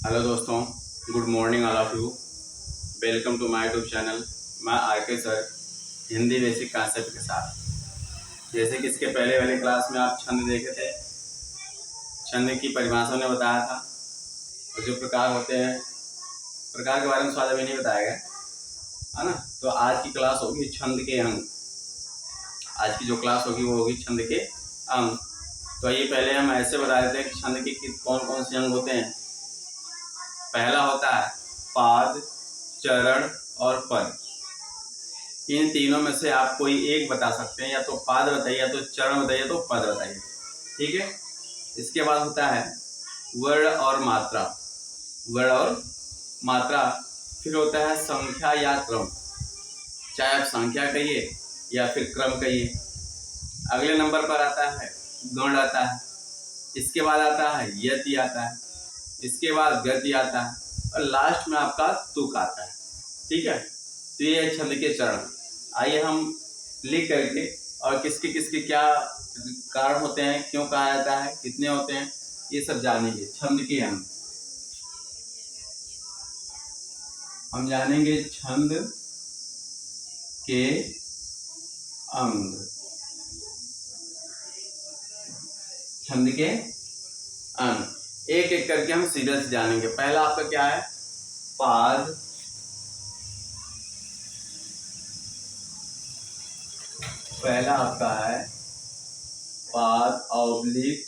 Hello दोस्तों, good morning all of you. Welcome to my YouTube channel. मैं R K sir Hindi basic concept के साथ। जैसे कि इसके पहले वाले क्लास में आप छंद देखे थे, छंद की परिभाषा ने बताया था और जो प्रकार होते हैं, प्रकार के बारे में स्वाद अभी नहीं बताया गया है ना। तो आज की क्लास होगी छंद के अंग। आज की जो क्लास होगी वो होगी छंद के अंग। तो ये पहले हम ऐसे बता देते हैं कि छंद के कौन कौन से अंग होते हैं। पहला होता है पाद, चरण और पद। इन तीनों में से आप कोई एक बता सकते हैं, या तो पाद बताइए, या तो चरण बताइए, तो पद बताइए। ठीक है। इसके बाद होता है वर्ण और मात्रा। वर्ण और मात्रा। फिर होता है संख्या या क्रम, चाहे आप संख्या कहिए या फिर क्रम कहिए। अगले नंबर पर आता है गण आता है। इसके बाद आता है यति आता है। इसके बाद गति आता है और लास्ट में आपका तुक आता है। ठीक है। तो ये है छंद के चरण। आइए हम लिख करके और किसके किसके क्या कारण होते हैं, क्यों कहा जाता है, कितने होते हैं, ये सब जानेंगे। छंद के अंग हम जानेंगे। छंद के अंग, छंद के अंग एक एक करके हम सीधे से जानेंगे। पहला आपका क्या है? पाद। पहला आपका है पाद ऑब्लिक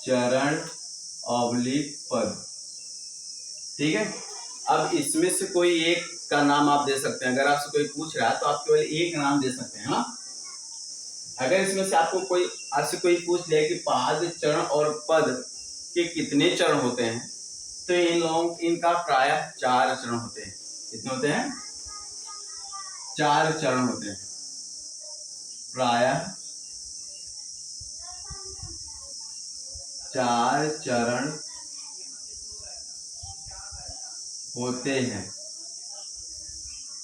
चरण ऑब्लिक पद। ठीक है। अब इसमें से कोई एक का नाम आप दे सकते हैं। अगर आपसे कोई पूछ रहा है तो आप केवल एक नाम दे सकते हैं ना। अगर इसमें से आपसे कोई पूछ ले कि पाद, चरण और पद के कितने चरण होते हैं, तो इनका प्रायः 4 चरण होते हैं। कितने होते हैं? 4 चरण होते हैं। प्रायः 4 चरण होते हैं।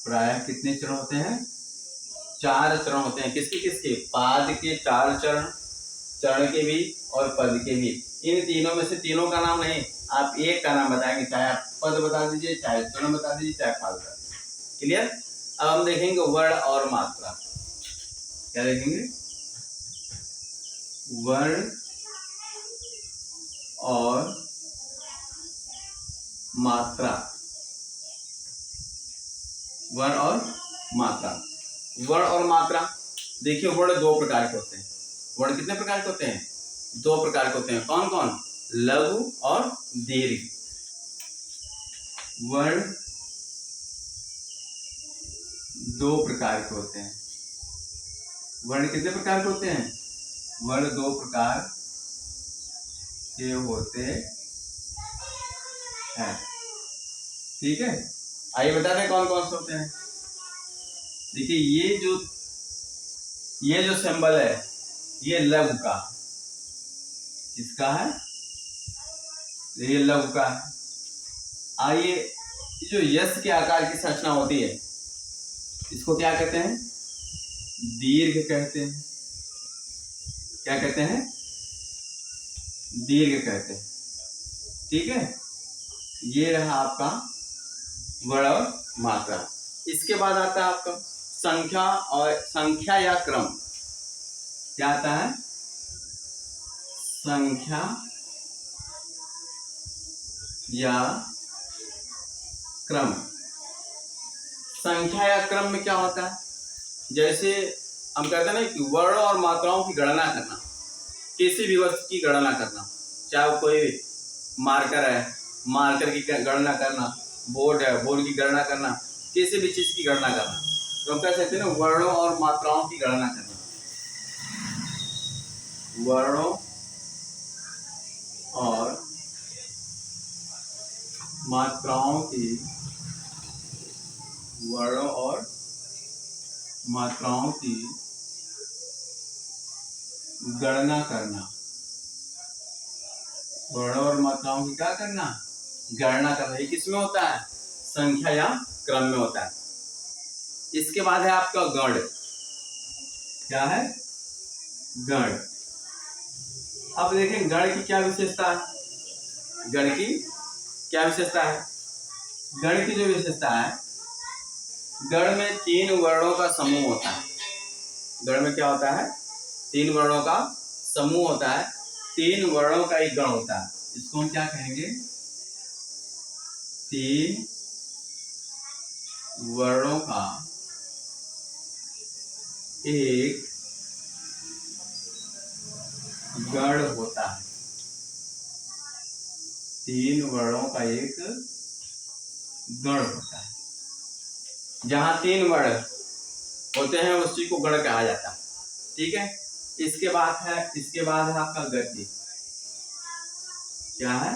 प्रायः कितने चरण होते हैं? 4 चरण होते हैं। किसके किसके? पाद के 4 चरण, चरण के भी और पद के भी। इन तीनों में से तीनों का नाम नहीं, आप एक का नाम बताएंगे। चाहे आप पद बता दीजिए, चाहे चरण बता दीजिए, चाहे पाद बता दीजिए। क्लियर? अब हम देखेंगे वर्ण और मात्रा। क्या देखेंगे? वर्ण और मात्रा। वर्ण और मात्रा। वर्ण और मात्रा। देखिए, वर्ण 2 प्रकार के होते हैं। वर्ण कितने प्रकार के होते हैं? 2 प्रकार के होते हैं। कौन कौन? लघु और दीर्घ। वर्ण 2 प्रकार के होते हैं। वर्ण कितने प्रकार के होते हैं? वर्ण 2 प्रकार के होते हैं। ठीक है। आइए बता दें कौन कौन से होते हैं। देखिए, ये जो सिंबल है, ये लघु का है। किसका है? ये लघु का है। आइए, जो यश के आकार की संरचना होती है, इसको क्या कहते हैं? दीर्घ कहते हैं। क्या कहते हैं? दीर्घ कहते हैं। ठीक है। ये रहा आपका वर्ण और मात्रा। इसके बाद आता है आपका संख्या या क्रम। क्या आता है? संख्या या क्रम। संख्या या क्रम में क्या होता है? जैसे हम कहते हैं ना कि वर्ण और मात्राओं की गणना करना, किसी भी वस्तु की गणना करना, चाहे वो कोई मार्कर है, मार्कर की गणना करना, बोर्ड है, बोर्ड की गणना करना, किसी भी चीज की गणना करना, तो हम कह सकते हैं ना वर्णों और मात्राओं की गणना करना। वर्णों और मात्राओं की, वर्णों और मात्राओं की गणना करना। वर्णों और मात्राओं की क्या करना? गणना करना। ये किसमें होता है? संख्या या क्रम में होता है। इसके बाद है आपका गण। क्या है? गण। अब देखें गण की क्या विशेषता है। गण की क्या विशेषता है? गण की जो विशेषता है, गण में 3 वर्णों का समूह होता है। गण में क्या होता है? 3 वर्णों का समूह होता है, 3 वर्णों का एक गण होता है। इसको हम क्या कहेंगे? 3 वर्णों का एक गण होता है। 3 वर्णों का एक गण होता है। जहां 3 वर्ण होते हैं उसी को गण कहा जाता है। ठीक है। इसके बाद है आपका गति। क्या है?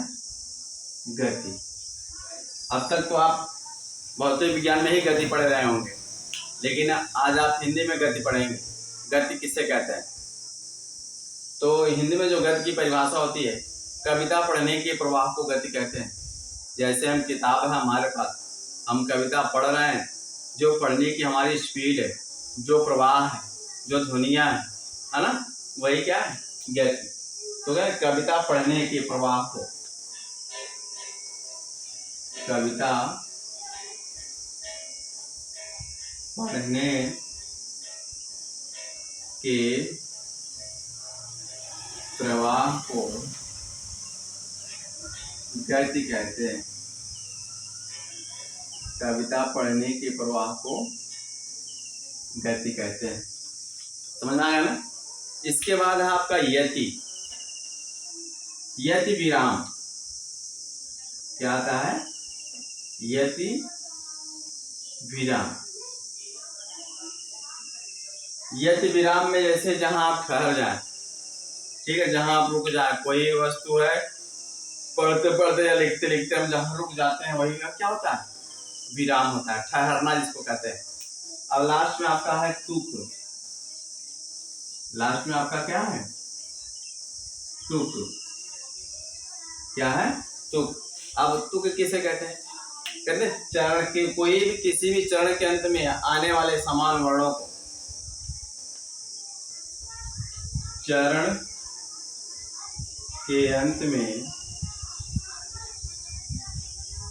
गति। अब तक तो आप भौतिक विज्ञान में ही गति पढ़ रहे होंगे, लेकिन आज आप हिंदी में गति पढ़ेंगे। गति किससे कहते हैं? तो हिंदी में जो गति की परिभाषा होती है, कविता पढ़ने के प्रवाह को गति कहते हैं। जैसे हम किताब है हमारे पास, हम कविता पढ़ रहे हैं, जो पढ़ने की हमारी स्पीड है, जो प्रवाह है, जो ध्वनियाँ है ना, वही क्या है? गति। तो क्या कविता पढ़ने के प्रवाह को, कविता पढ़ने के प्रवाह को गति कहते हैं। कविता पढ़ने के प्रवाह को गति कहते हैं। समझ में आ गया ना? इसके बाद है आपका यति। यति विराम। क्या आता है? यति विराम। यति विराम में जैसे जहां आप ठहर जाए, ठीक है, जहां आप रुक जाए, कोई वस्तु है, पढ़ते पढ़ते या लिखते लिखते हम जहां रुक जाते हैं वही क्या होता है? विराम होता है, ठहरना जिसको कहते हैं। अब लास्ट में आपका है तुक। लास्ट में आपका क्या है? तुक। क्या है? तुक। अब तुक किसे कहते हैं? कहते हैं चरण के, कोई भी किसी भी चरण के अंत में आने वाले समान वर्णों को, चरण के अंत में,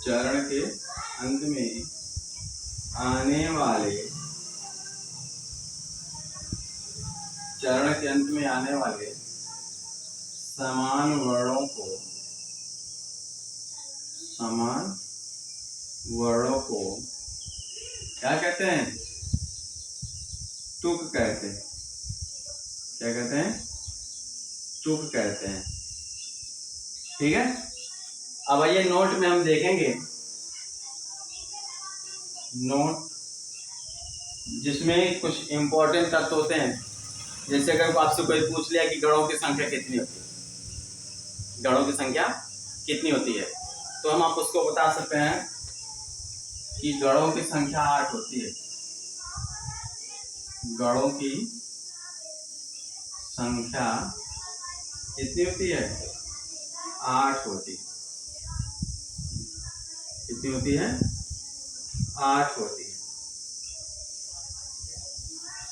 चरण के अंत में आने वाले, चरण के अंत में आने वाले समान वर्णों को, समान वर्णों को क्या कहते हैं? तुक कहते हैं। क्या कहते हैं? तुक कहते हैं। ठीक है। अब आइए नोट में हम देखेंगे, नोट जिसमें कुछ इंपॉर्टेंट तत्व होते हैं। जैसे अगर आपसे कोई पूछ लिया कि गणों की संख्या कितनी होती है, गणों की संख्या कितनी होती है, तो हम आप उसको बता सकते हैं कि गणों की संख्या 8 होती है। गणों की संख्या कितनी होती है? 8 होती है। कितनी होती है? 8 होती है।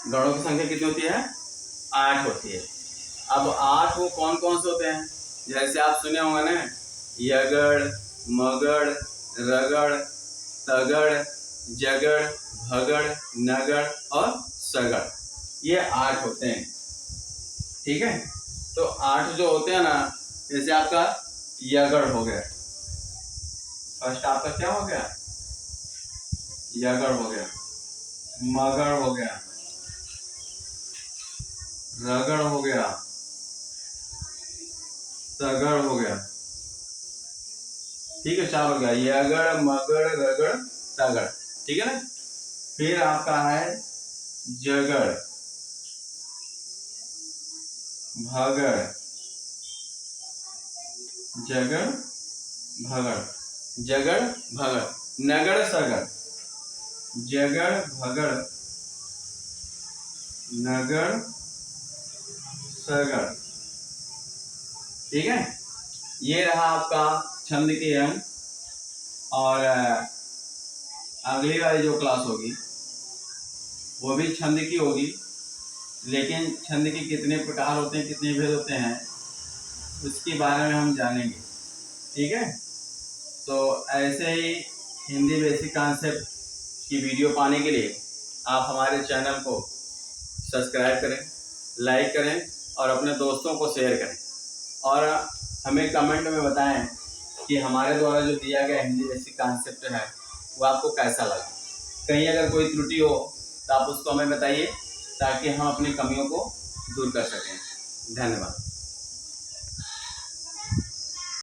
गणों की संख्या कितनी होती है? 8 होती है। अब 8 वो कौन कौन से होते हैं? जैसे आप सुने होंगे ना, यगड़, मगड़, रगड़, तगड़, जगड़, भगड़, नगड़ और सगड़, ये 8 होते हैं। ठीक है। तो 8 जो होते हैं ना, जैसे आपका यगड़ हो गया, फर्स्ट आपका क्या हो गया? यगड़ हो गया, मगड़ हो गया, रगड़ हो गया, तगड़ हो गया। ठीक है, 4 हो गया, यगड़, मगड़, रगड़, तगड़। ठीक है ना। फिर आपका है जगड़, भगड़, जगड़, भगड़, जगड़, भगड़, नगड़, सगड़, जगड़, भगड़, नगड़, सगड़। ठीक है। ये रहा आपका छंद के अंग। और अगली वाली जो क्लास होगी वो भी छंद की होगी, लेकिन छंद के कितने प्रकार होते हैं, कितने भेद होते हैं, उसके बारे में हम जानेंगे। ठीक है। तो ऐसे ही हिंदी बेसिक कॉन्सेप्ट की वीडियो पाने के लिए आप हमारे चैनल को सब्सक्राइब करें, लाइक करें और अपने दोस्तों को शेयर करें, और हमें कमेंट में बताएं कि हमारे द्वारा जो दिया गया हिंदी बेसिक कॉन्सेप्ट है वो आपको कैसा लगा। कहीं अगर कोई त्रुटि हो तो आप उसको हमें बताइए, ताकि हम अपनी कमियों को दूर कर सकें। धन्यवाद।